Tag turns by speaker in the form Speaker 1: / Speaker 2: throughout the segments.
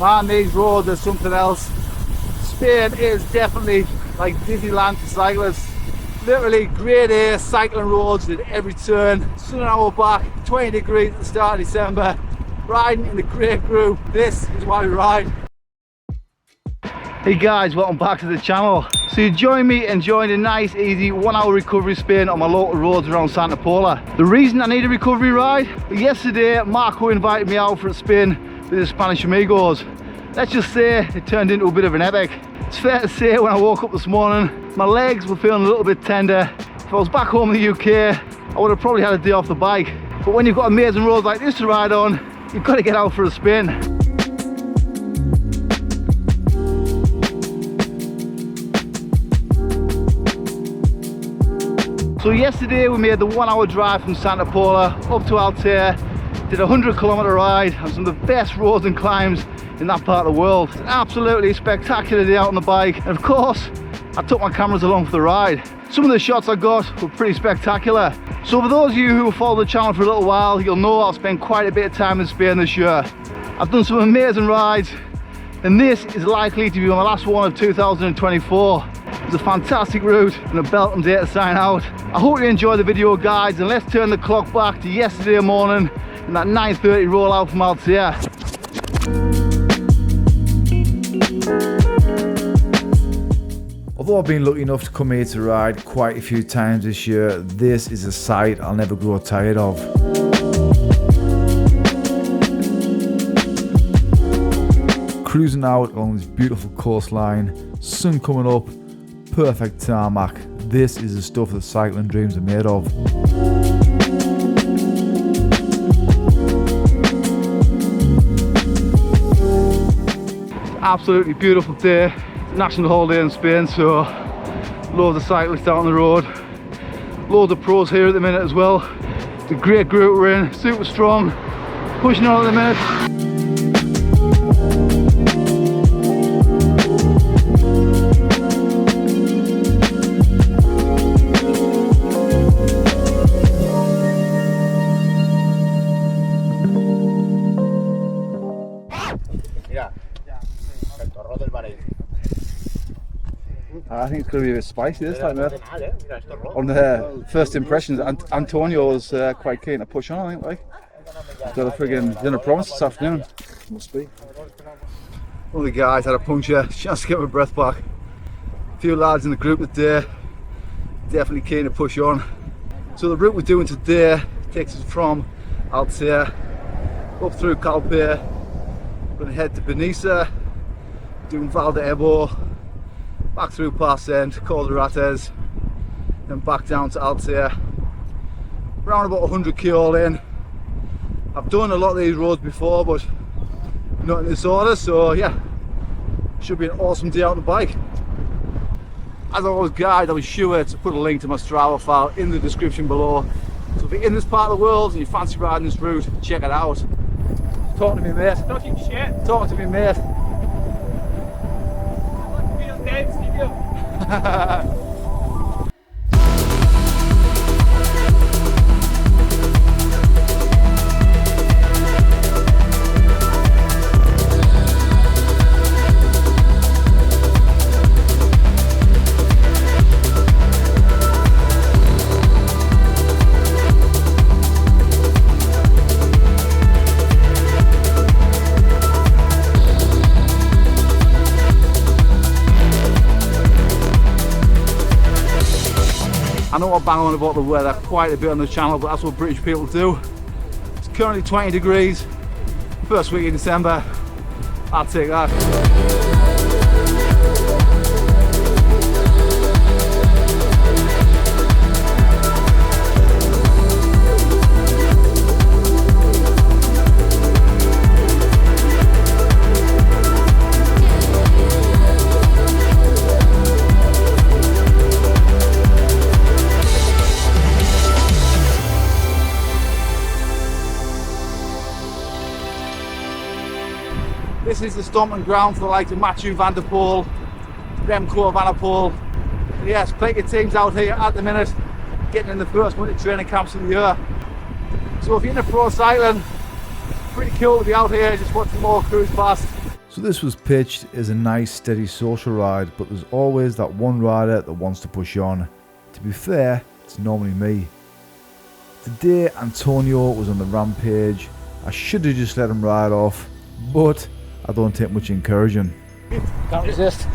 Speaker 1: Man, these roads are something else. Spain is definitely like Disneyland for cyclists. Literally grade A cycling roads at every turn. Sun on our back, 20 degrees at the start of December. Riding in the great group. This is why we ride. Hey guys, welcome back to the channel. So you join me enjoying a nice easy 1 hour recovery spin on my local roads around Santa Pola. The reason I need a recovery ride, yesterday Marco invited me out for a spin with his Spanish amigos. Let's just say it turned into a bit of an epic. It's fair to say when I woke up this morning, my legs were feeling a little bit tender. If I was back home in the UK, I would have probably had a day off the bike. But when you've got amazing roads like this to ride on, you've got to get out for a spin. So yesterday we made the 1 hour drive from Santa Pola up to Altea, did a 100-kilometer ride on some of the best roads and climbs in that part of the world. It's an absolutely spectacular day out on the bike, and of course I took my cameras along for the ride. Some of the shots I got were pretty spectacular. So for those of you who have followed the channel for a little while, you'll know I've spent quite a bit of time in Spain this year. I've done some amazing rides, and this is likely to be my last one of 2024. It's a fantastic route and a belting day to sign out. I hope you enjoy the video guys, and let's turn the clock back to yesterday morning and that 9:30 rollout from Altea.
Speaker 2: Although I've been lucky enough to come here to ride quite a few times this year, this is a sight I'll never grow tired of. Cruising out along this beautiful coastline, sun coming up, perfect tarmac. This is the stuff that cycling dreams are made of.
Speaker 1: Absolutely beautiful day. National holiday in Spain, so loads of cyclists out on the road. Loads of pros here at the minute as well. The great group we're in, super strong, pushing on at the minute. I think it's going to be a bit spicy this time, mate. On the first impressions, Antonio was quite keen to push on, I think, like. He's got a friggin' dinner promise this afternoon. Must be. One of the guys had a puncture, chance to get my breath back. A few lads in the group today, definitely keen to push on. So the route we're doing today takes us from Altea up through Calpe. We're going to head to Benissa, doing Val de Ebo, back through Parsent, Calderates, then back down to Altea. Around about 100k all in. I've done a lot of these roads before, but not in this order, so yeah, should be an awesome day out on the bike. As I always guide, I'll be sure to put a link to my Strava file in the description below. So if you're in this part of the world and you fancy riding this route, check it out. Talk to me, mate.
Speaker 3: Talking shit.
Speaker 1: Talk to me, mate. I know I bang on about the weather quite a bit on the channel, but that's what British people do. It's currently 20 degrees, first week in December. I'll take that. This is the stomping ground for the likes of Mathieu van der Poel, Remco Evenepoel. Yes, plenty of teams out here at the minute getting in the first winter training camps of the year. So if you're into pro cycling, it's pretty cool to be out here just watching them all cruise past.
Speaker 2: So this was pitched as a nice steady social ride, but there's always that one rider that wants to push on. To be fair, it's normally me. Today Antonio was on the rampage. I should have just let him ride off, but I don't take much encouraging.
Speaker 1: Can't resist.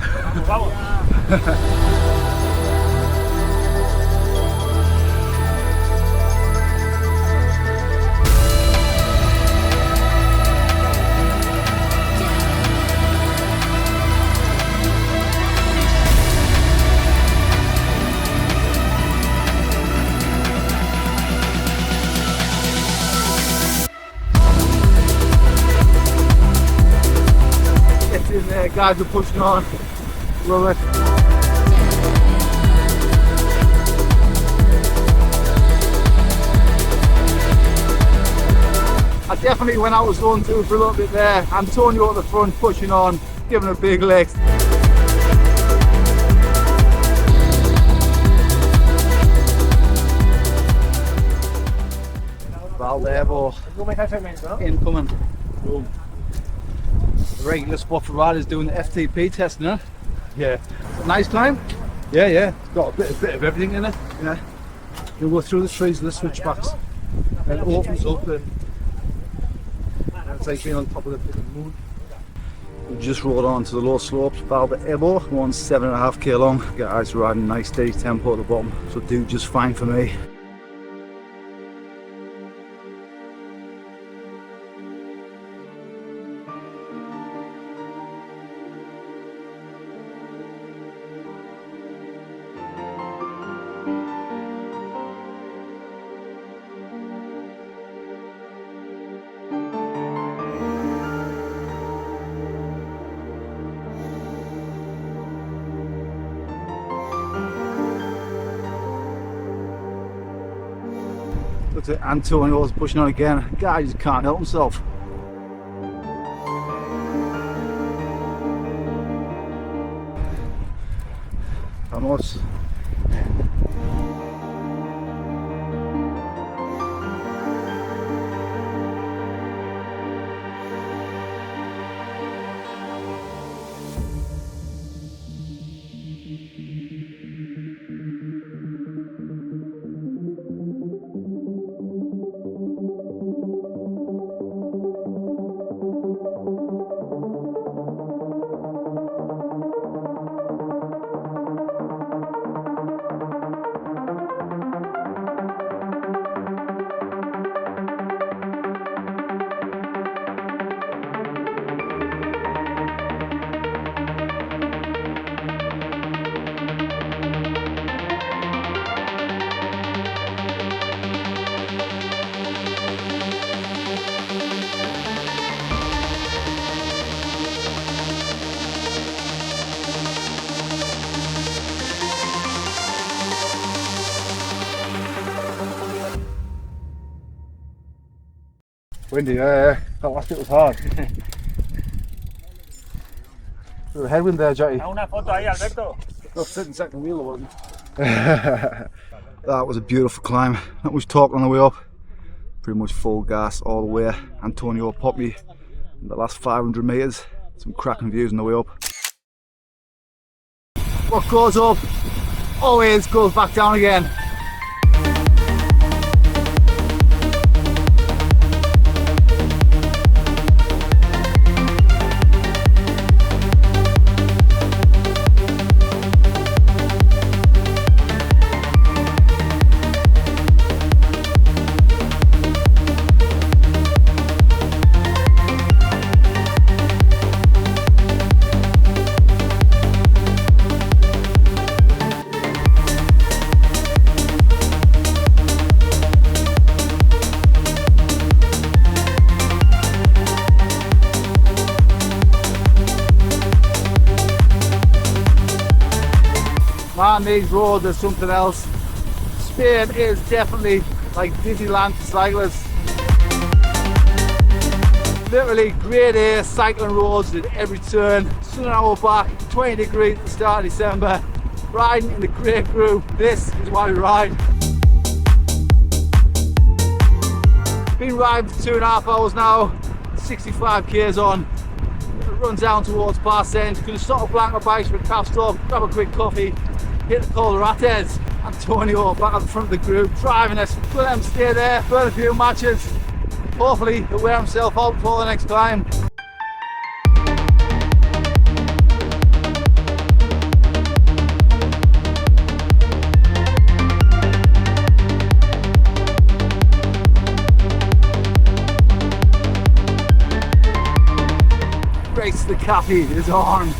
Speaker 1: Guys are pushing on. Love it. I definitely went out was going through for a little bit there. Antonio at the front pushing on, giving a big lift. Altea incoming. Boom. The regular spot for riders doing the FTP testing, huh? Yeah. Nice climb?
Speaker 3: Yeah, it's got a bit of everything in it.
Speaker 1: Yeah.
Speaker 3: You'll go through the trees and the switchbacks, and it opens up and it's like being on top of the moon.
Speaker 1: We just rolled on to the low slopes, Altea, 7.5k long. Guys riding nice steady tempo at the bottom, so do just fine for me. Looks like Antonio's pushing on again. Guy just can't help himself. Vamos.
Speaker 3: Windy, yeah. That last bit was hard. There's a headwind there, Jackie.
Speaker 4: Una foto ahí, Alberto.
Speaker 3: Not sitting second wheel, wasn't.
Speaker 1: That was a beautiful climb. Not much talk on the way up. Pretty much full gas all the way. Antonio popped me in the last 500 metres. Some cracking views on the way up. What goes up always goes back down again. Man, these roads are something else. Spain is definitely like Disneyland for cyclists. Literally grade A cycling roads at every turn. Sun on our back, 20 degrees at the start of December. Riding in the great group. This is why we ride. Been riding for 2.5 hours now. 65 k's on. run down towards Past End. Gonna stop at Blanca Bikes for a calf stop, grab a quick coffee, hit the Colorates. Antonio back at the front of the group, driving us. Let him stay there, burn a few matches. Hopefully he'll wear himself out before the next climb. Race to the cafe is on.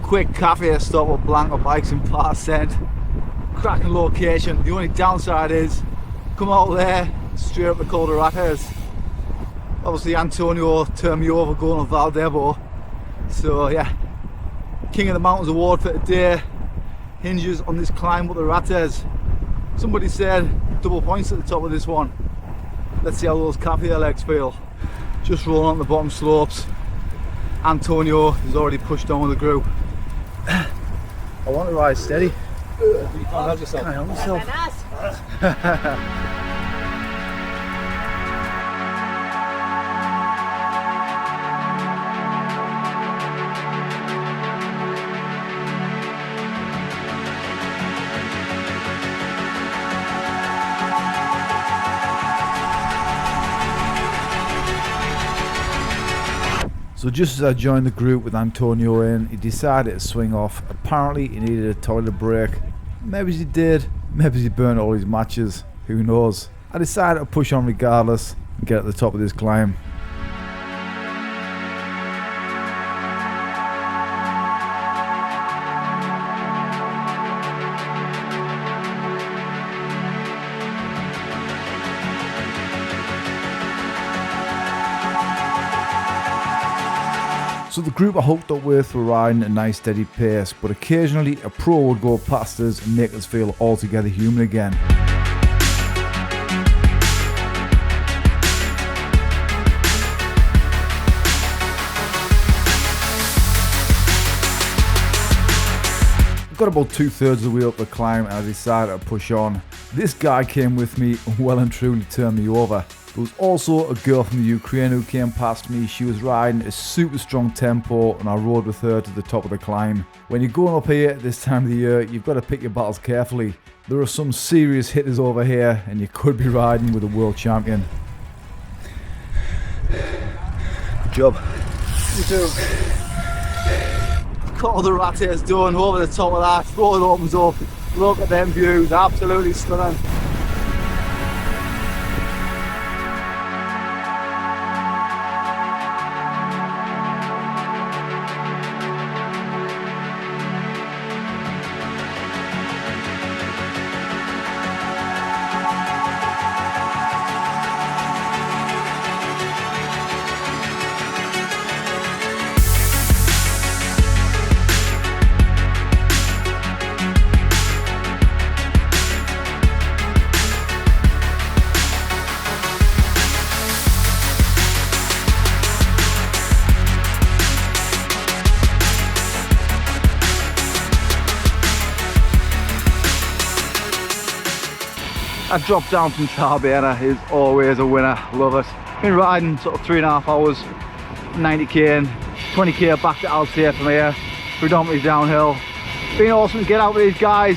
Speaker 1: Quick cafe stop at Blanca Bikes in Past End. Cracking location. The only downside is come out there straight up the Colorates. Obviously Antonio turned me over going on Valdebo. So yeah, King of the Mountains award for today hinges on this climb up the Rates. Somebody said double points at the top of this one. Let's see how those cafe legs feel. Just rolling on the bottom slopes. Antonio has already pushed on with the group. I want to ride steady. You can't help yourself. Can't help myself.
Speaker 2: So just as I joined the group with Antonio in, he decided to swing off. Apparently he needed a toilet break. Maybe he did, maybe he burned all his matches, who knows. I decided to push on regardless and get at the top of this climb. So the group I hooked up with were riding at a nice steady pace, but occasionally a pro would go past us and make us feel altogether human again. I got about 2/3 of the way up the climb and I decided to push on. This guy came with me and well and truly turned me over. There was also a girl from the Ukraine who came past me. She was riding a super strong tempo and I rode with her to the top of the climb. When you're going up here at this time of the year, you've got to pick your battles carefully. There are some serious hitters over here and you could be riding with a world champion.
Speaker 1: Good job. You too. Got all the Rates done over the top of that. Road opens up. Look at them views. Absolutely stunning. A drop down from Tarbena is always a winner, love it. Been riding sort of 3.5 hours, 90k and 20k back to Altea from here, predominantly downhill. Been awesome to get out with these guys.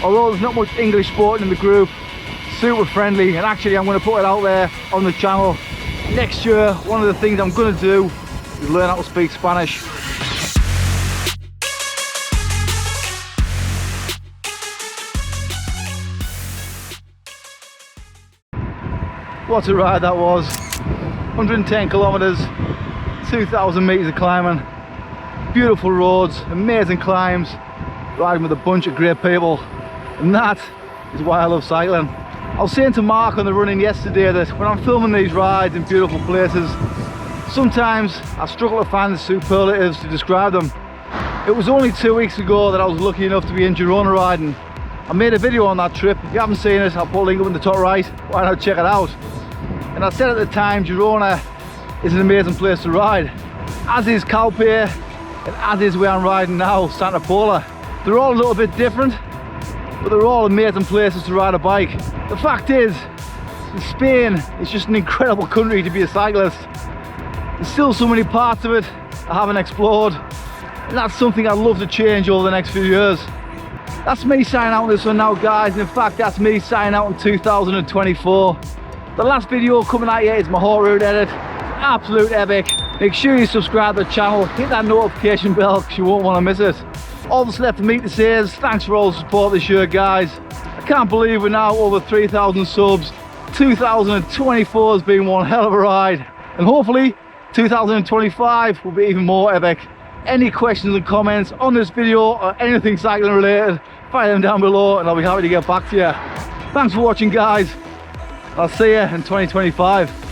Speaker 1: Although there's not much English sport in the group, super friendly, and actually I'm going to put it out there on the channel. Next year, one of the things I'm going to do is learn how to speak Spanish. What a ride that was. 110 kilometers, 2,000 meters of climbing, beautiful roads, amazing climbs, riding with a bunch of great people, and that is why I love cycling. I was saying to Mark on the running yesterday that when I'm filming these rides in beautiful places, sometimes I struggle to find the superlatives to describe them. It was only 2 weeks ago that I was lucky enough to be in Girona riding, I made a video on that trip. If you haven't seen it, I'll put a link up in the top right. Why not check it out? And I said at the time, Girona is an amazing place to ride, as is Calpe, and as is where I'm riding now, Santa Pola. They're all a little bit different, but they're all amazing places to ride a bike. The fact is, Spain is just an incredible country to be a cyclist. There's still so many parts of it I haven't explored, and that's something I'd love to change over the next few years. That's me signing out on this one now, guys, and in fact that's me signing out in 2024. The last video coming out here is my hot route edit. Absolute epic. Make sure you subscribe to the channel, hit that notification bell because you won't want to miss it. All that's left for me to say is thanks for all the support this year, guys. I can't believe we're now over 3,000 subs. 2024 has been one hell of a ride, and hopefully 2025 will be even more epic. Any questions and comments on this video or anything cycling related, fire them down below and I'll be happy to get back to you. Thanks for watching, guys. I'll see you in 2025.